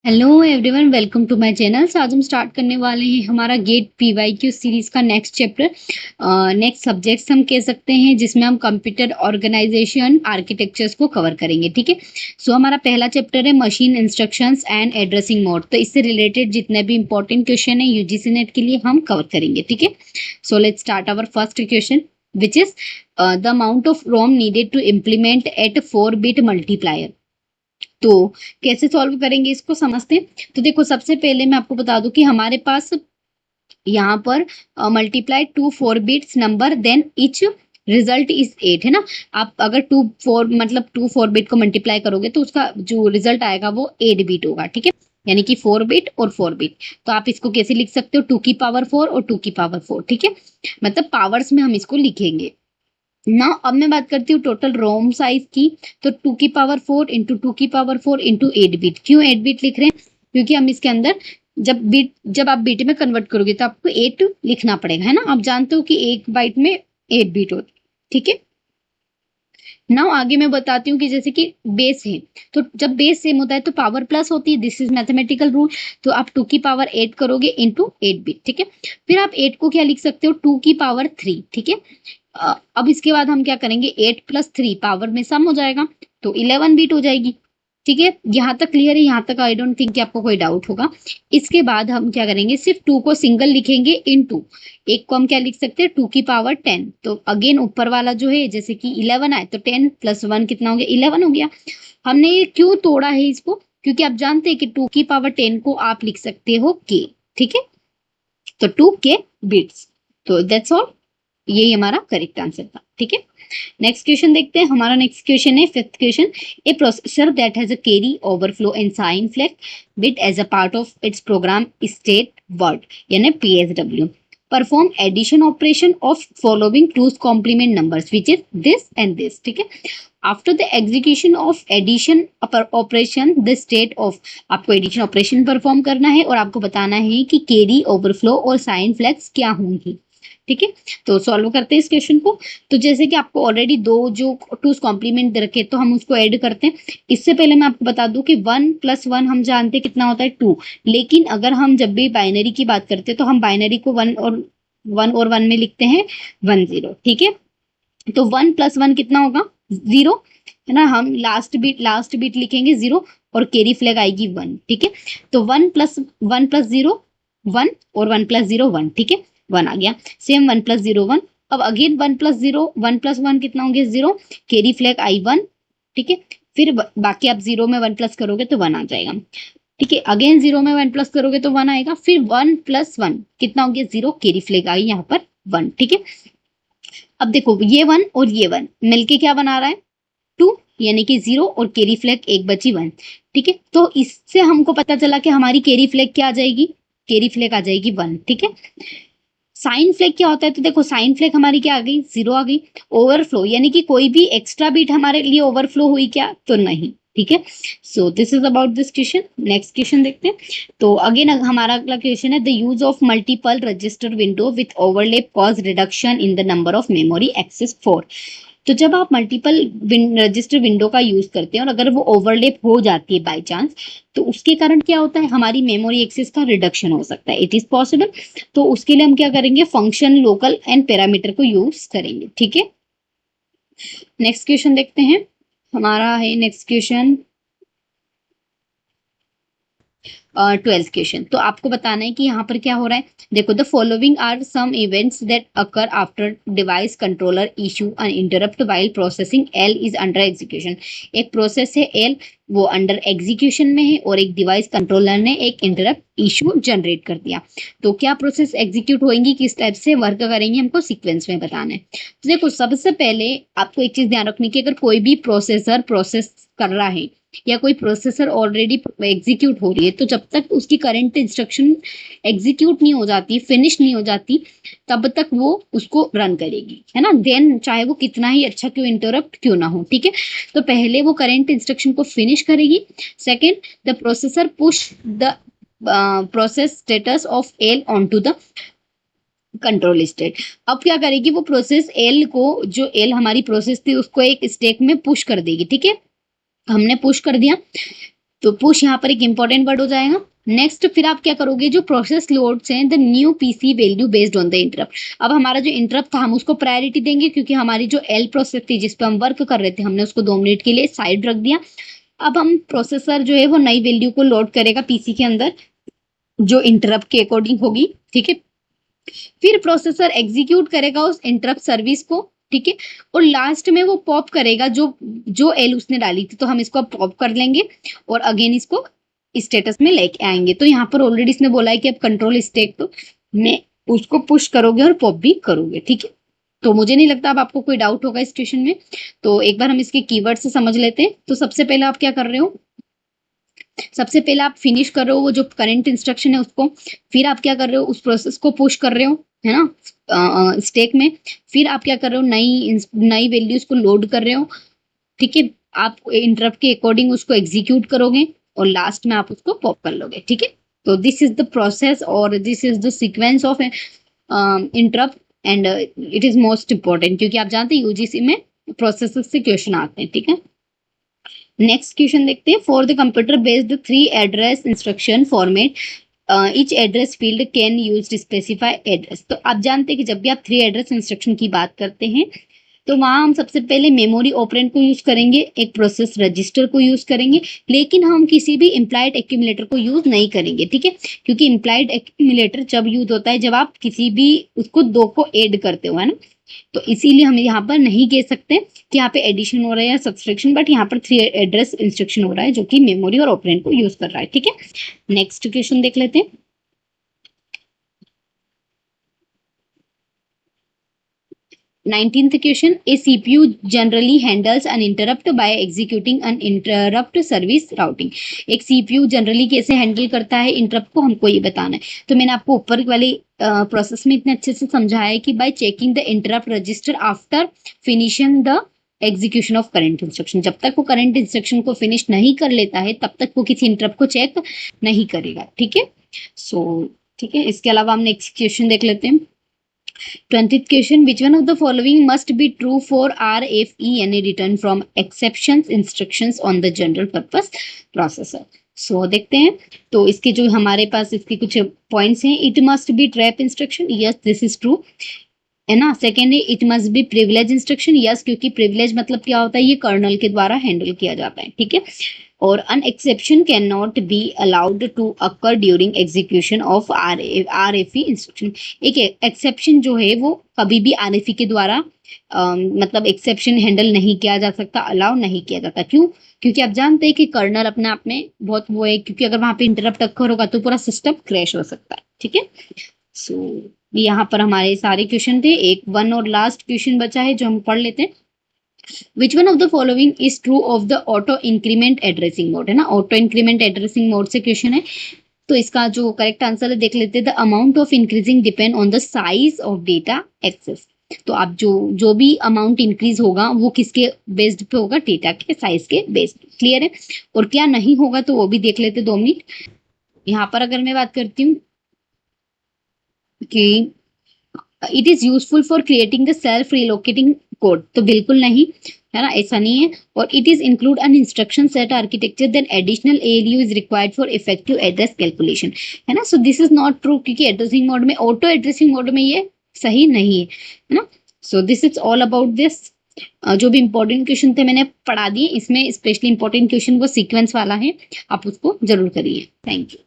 Hello everyone, welcome to my channel. आज हम start करने वाले हैं हमारा गेट पीवाईक्यू सीरीज का नेक्स्ट चैप्टर, नेक्स्ट सब्जेक्ट्स हम कह सकते हैं, जिसमें हम कंप्यूटर ऑर्गेनाइजेशन आर्किटेक्चर्स को कवर करेंगे। ठीक है। सो हमारा पहला चैप्टर है machine instructions and addressing mode. तो इससे रिलेटेड जितने भी इंपॉर्टेंट क्वेश्चन है यूजीसी नेट के लिए हम कवर करेंगे। ठीक है। So let's start our first question, which is the amount of ROM needed to implement at 4-bit multiplier. तो कैसे सॉल्व करेंगे इसको समझते हैं। तो देखो, सबसे पहले मैं आपको बता दूं कि हमारे पास यहाँ पर multiply 2 4 bits number, then each result is 8 है ना। आप अगर 2 4 बिट को मल्टीप्लाई करोगे तो उसका जो रिजल्ट आएगा वो 8 बिट होगा। ठीक है। यानी कि 4 बिट और 4 बिट। तो आप इसको कैसे लिख सकते हो, 2 की पावर 4 और 2 की पावर 4। ठीक है। मतलब पावर्स में हम इसको लिखेंगे ना। अब मैं बात करती हूँ टोटल रोम साइज की। तो 2 की पावर 4 इंटू 2 की पावर 4 इंटू 8 बिट। क्यों 8 बिट लिख रहे हैं? क्योंकि हम इसके अंदर जब आप बिट में कन्वर्ट करोगे तो आपको 8 लिखना पड़ेगा, है ना। आप जानते हो कि एक बाइट में 8 बिट होती है। ठीक है। नाउ आगे मैं बताती हूँ कि जैसे कि बेस है, तो जब बेस सेम होता है तो पावर प्लस होती है। This is mathematical rule. तो आप 2 की पावर 8 करोगे इंटू 8 बिट। ठीक है। फिर आप 8 को क्या लिख सकते हो, 2 की पावर 3। ठीक है। अब इसके बाद हम क्या करेंगे, 8 + 3 पावर में सम हो जाएगा तो 11 बिट हो जाएगी। ठीक है। यहाँ तक क्लियर है? यहाँ तक आई डोंट थिंक कि आपको कोई डाउट होगा। इसके बाद हम क्या करेंगे, सिर्फ 2 को सिंगल लिखेंगे इनटू एक को हम क्या लिख सकते हैं, 2 की पावर 10। तो अगेन ऊपर वाला जो है, जैसे कि 11 आए तो 10 + 1 कितना हो गया, 11 हो गया। हमने ये क्यों तोड़ा है इसको, क्योंकि आप जानते हैं कि 2 की पावर 10 को आप लिख सकते हो के। ठीक है। तो 2 के बिट्स। तो दैट्स ऑल। यही हमारा करेक्ट आंसर था। ठीक है। नेक्स्ट क्वेश्चन देखते हैं। हमारा नेक्स्ट क्वेश्चन है fifth question. A processor that has a carry overflow and sign flag bit as a part of its program state word, यानी PSW, perform addition operation of following two's complement numbers which is this and this. ठीक है। After the execution of addition operation the state of, आपको addition operation perform करना है और आपको बताना है कि कैरी ओवरफ्लो और साइन फ्लैग्स क्या होंगी। ठीक है। तो सॉल्व करते हैं इस क्वेश्चन को। तो जैसे कि आपको ऑलरेडी दो जो टूज कॉम्प्लीमेंट दे रखे, तो हम उसको ऐड करते हैं। इससे पहले मैं आपको बता दूं कि 1 + 1 हम जानते हैं कितना होता है, 2। लेकिन अगर हम जब भी बाइनरी की बात करते हैं तो हम बाइनरी को 1 और 1 में लिखते हैं 1 0। ठीक है। तो 1 + 1 कितना होगा, 0, है ना। हम लास्ट बिट लिखेंगे 0 और कैरी फ्लैग आएगी 1। ठीक है। तो 1 + 1 + 0 1 और 1 + 0 1। ठीक है। 1 आ गया। सेम 1 + 0 1। अब अगेन 1 + 1 कितना होंगे, 0, कैरी फ्लैग आई 1। ठीक है। फिर बाकी आप 0 में 1 प्लस करोगे तो 1 आ जाएगा। ठीक है। अगेन 0 में 1 प्लस करोगे तो 1 आएगा। फिर 1 + 1 कितना हो गया, 0, कैरी फ्लैग आई यहाँ पर 1। ठीक है। अब देखो, ये 1 और ये 1 मिलके क्या बना रहा है, 2, यानी कि 0 और कैरी फ्लैग एक बची 1। ठीक है। तो इससे हमको पता चला कि हमारी कैरी फ्लैग क्या आ जाएगी, कैरी फ्लैग आ जाएगी 1। ठीक है। साइन फ्लैग क्या होता है, तो देखो साइन फ्लैग हमारी क्या आ गई, 0 आ गई। ओवरफ्लो यानी कि कोई भी एक्स्ट्रा बीट हमारे लिए ओवरफ्लो हुई क्या, तो नहीं। ठीक है। So this is about this question. Next question देखते हैं। तो अगेन हमारा अगला क्वेश्चन है, the use of multiple register window with overlap cause reduction in the number of memory access for. तो जब आप मल्टीपल रजिस्टर विंडो का यूज करते हैं और अगर वो ओवरलैप हो जाती है बाय चांस, तो उसके कारण क्या होता है, हमारी मेमोरी एक्सेस का रिडक्शन हो सकता है। It is possible. तो उसके लिए हम क्या करेंगे, फंक्शन लोकल एंड पैरामीटर को यूज करेंगे। ठीक है। नेक्स्ट क्वेश्चन देखते हैं। हमारा है नेक्स्ट क्वेश्चन 12th क्वेश्चन। तो आपको बताना है कि यहाँ पर क्या हो रहा है। देखो, the following are some events that occur after device controller issue an interrupt while processing L is under execution. एक प्रोसेस है एल, वो अंडर एग्जीक्यूशन में है और एक डिवाइस कंट्रोलर ने एक इंटरप्ट इशू जनरेट कर दिया। तो क्या प्रोसेस एग्जीक्यूट होंगी, किस टाइप से वर्क करेंगे, हमको सीक्वेंस में बताना है। तो देखो, सबसे पहले आपको एक चीज ध्यान रखनी की, अगर कोई भी प्रोसेसर प्रोसेस कर रहा है या कोई प्रोसेसर ऑलरेडी एग्जीक्यूट हो रही है, तो जब तक उसकी करंट इंस्ट्रक्शन एग्जीक्यूट नहीं हो जाती, फिनिश नहीं हो जाती, तब तक वो उसको रन करेगी, है ना। देन चाहे वो कितना ही अच्छा क्यों इंटरप्ट क्यों ना हो। ठीक है। तो पहले वो करंट इंस्ट्रक्शन को फिनिश करेगी। Second, the processor push the process status of L on to the control state. अब क्या करेगी, वो प्रोसेस एल को, जो एल हमारी प्रोसेस थी, उसको एक स्टेट में पुश कर देगी। ठीक है। हमने पुश कर दिया। तो पुश यहाँ पर एक इंपॉर्टेंट वर्ड हो जाएगा। नेक्स्ट फिर आप क्या करोगे, जो प्रोसेस लोड्स हैं the new PC value based on the interrupt. अब हमारा जो इंटरप्ट था हम उसको प्रायोरिटी देंगे, क्योंकि हमारी जो एल प्रोसेस थी जिस पे हम वर्क कर रहे थे हमने उसको 2 मिनट के लिए साइड रख दिया। अब हम प्रोसेसर जो है वो नई वैल्यू को लोड करेगा पीसी के अंदर जो इंटरप्ट के अकॉर्डिंग होगी, ठीक है। फिर प्रोसेसर एग्जीक्यूट करेगा उस इंटरप्ट सर्विस को, ठीक है। और लास्ट में वो पॉप करेगा जो जो एल उसने डाली थी, तो हम इसको पॉप कर लेंगे और अगेन इसको स्टेटस में लेके आएंगे। तो यहाँ पर ऑलरेडी इसने बोला है कि अब कंट्रोल स्टेट में उसको पुश करोगे और पॉप भी करोगे, ठीक है। तो मुझे नहीं लगता अब आपको कोई डाउट होगा इस क्वेश्चन में। तो एक बार हम इसके कीवर्ड से समझ लेते हैं। तो सबसे पहले आप क्या कर रहे हो, सबसे पहले आप फिनिश कर रहे हो वो जो करंट इंस्ट्रक्शन है उसको, फिर आप क्या कर रहे हो उस प्रोसेस को पुश कर रहे हो, है ना, स्टैक में। फिर आप क्या कर रहे हो, नई वैल्यूज को लोड कर रहे हो, ठीक है। आप इंटरप्ट के अकॉर्डिंग उसको एग्जीक्यूट करोगे और लास्ट में आप उसको पॉप कर लोगे, ठीक है। तो दिस इज द प्रोसेस और this is the sequence of interrupt and it is most important, क्योंकि आप जानते हैं यूजीसी में प्रोसेस से क्वेश्चन आते हैं, ठीक है। नेक्स्ट क्वेश्चन देखते हैं। For the computer based 3 address instruction format each address field can use to specify address. तो आप जानते हैं कि जब भी आप 3 एड्रेस इंस्ट्रक्शन की बात करते हैं तो वहां हम सबसे पहले मेमोरी ऑपरेंड को यूज करेंगे, एक प्रोसेस रजिस्टर को यूज करेंगे, लेकिन हम किसी भी इम्प्लाइड एक्यूमुलेटर को यूज नहीं करेंगे, ठीक है। क्योंकि इम्प्लाइड एक्यूमुलेटर जब यूज होता है जब आप किसी भी उसको 2 को ऐड करते हो, है ना। तो इसीलिए हम यहाँ पर नहीं कह सकते कि यहाँ पे एडिशन हो रहा है या सब्सट्रैक्शन, बट यहाँ पर 3 एड्रेस इंस्ट्रक्शन हो रहा है जो कि मेमोरी और ऑपरेंड को यूज कर रहा है, ठीक है। नेक्स्ट क्वेश्चन देख लेते हैं। 19th question, a CPU generally handles an interrupt by executing an interrupt service routing। एक CPU जनरली कैसे हैंडल करता है इंटरप्ट को, हमको ये बताना है। तो मैंने आपको ऊपर वाले प्रोसेस में इतने अच्छे से समझाया है कि bye checking the interrupt register after finishing the execution of current instruction. जब तक वो करंट इंस्ट्रक्शन को फिनिश नहीं कर लेता है तब तक वो किसी इंटरप्ट को चेक नहीं करेगा, ठीक है। सो ठीक है, इसके अलावा हम नेक्स्ट क्वेश्चन देख लेते हैं। 20th question, which one of the following must be true for RFE any return from exceptions instructions on the general purpose processor। so देखते हैं। तो इसके जो हमारे पास इसके कुछ पॉइंट्स हैं, it must be trap instruction, yes this is true, है ना। सेकेंड है it must be privilege instruction, yes, क्योंकि प्रिविलेज मतलब क्या होता है, ये कर्नल के द्वारा हैंडल किया जाता है, ठीक है। और an exception can not be allowed to occur during execution of RFE instruction. एक एक्सेप्शन जो है वो कभी भी RFE के द्वारा मतलब एक्सेप्शन हैंडल नहीं किया जा सकता, अलाउ नहीं किया जाता। क्यों? क्योंकि आप जानते हैं कि कर्नल अपने आप में बहुत वो है, क्योंकि अगर वहां पे इंटरप्ट अकर होगा तो पूरा सिस्टम क्रैश हो सकता है, ठीक है। सो यहाँ पर हमारे सारे क्वेश्चन थे, एक वन और लास्ट क्वेश्चन बचा है जो हम पढ़ लेते हैं। Which one of the following is true of the auto increment addressing mode, है ना। ऑटो इंक्रीमेंट एड्रेसिंग मोड से क्वेश्चन है, तो इसका जो करेक्ट आंसर है देख लेते हैं। The amount of increasing depend on the size of data access. तो आप जो भी अमाउंट इंक्रीज होगा वो किसके बेस्ड पे होगा, डेटा के साइज के बेस्ड, क्लियर है। और क्या नहीं होगा तो वो भी देख लेते 2 मिनट। यहाँ पर अगर मैं बात करती हूँ कि it is useful for creating the self relocating code, तो बिल्कुल नहीं, है ना, ऐसा नहीं है। और it is include an instruction set architecture then additional ALU is required for effective address calculation, है ना। So this is not true, क्योंकि एड्रेसिंग मोड में, ऑटो एड्रेसिंग मोड में ये सही नहीं है ना। So this is all about this. जो भी इंपॉर्टेंट क्वेश्चन थे मैंने पढ़ा दिए, इसमें स्पेशली इंपॉर्टेंट क्वेश्चन वो सीक्वेंस वाला है, आप उसको जरूर करिए। Thank you.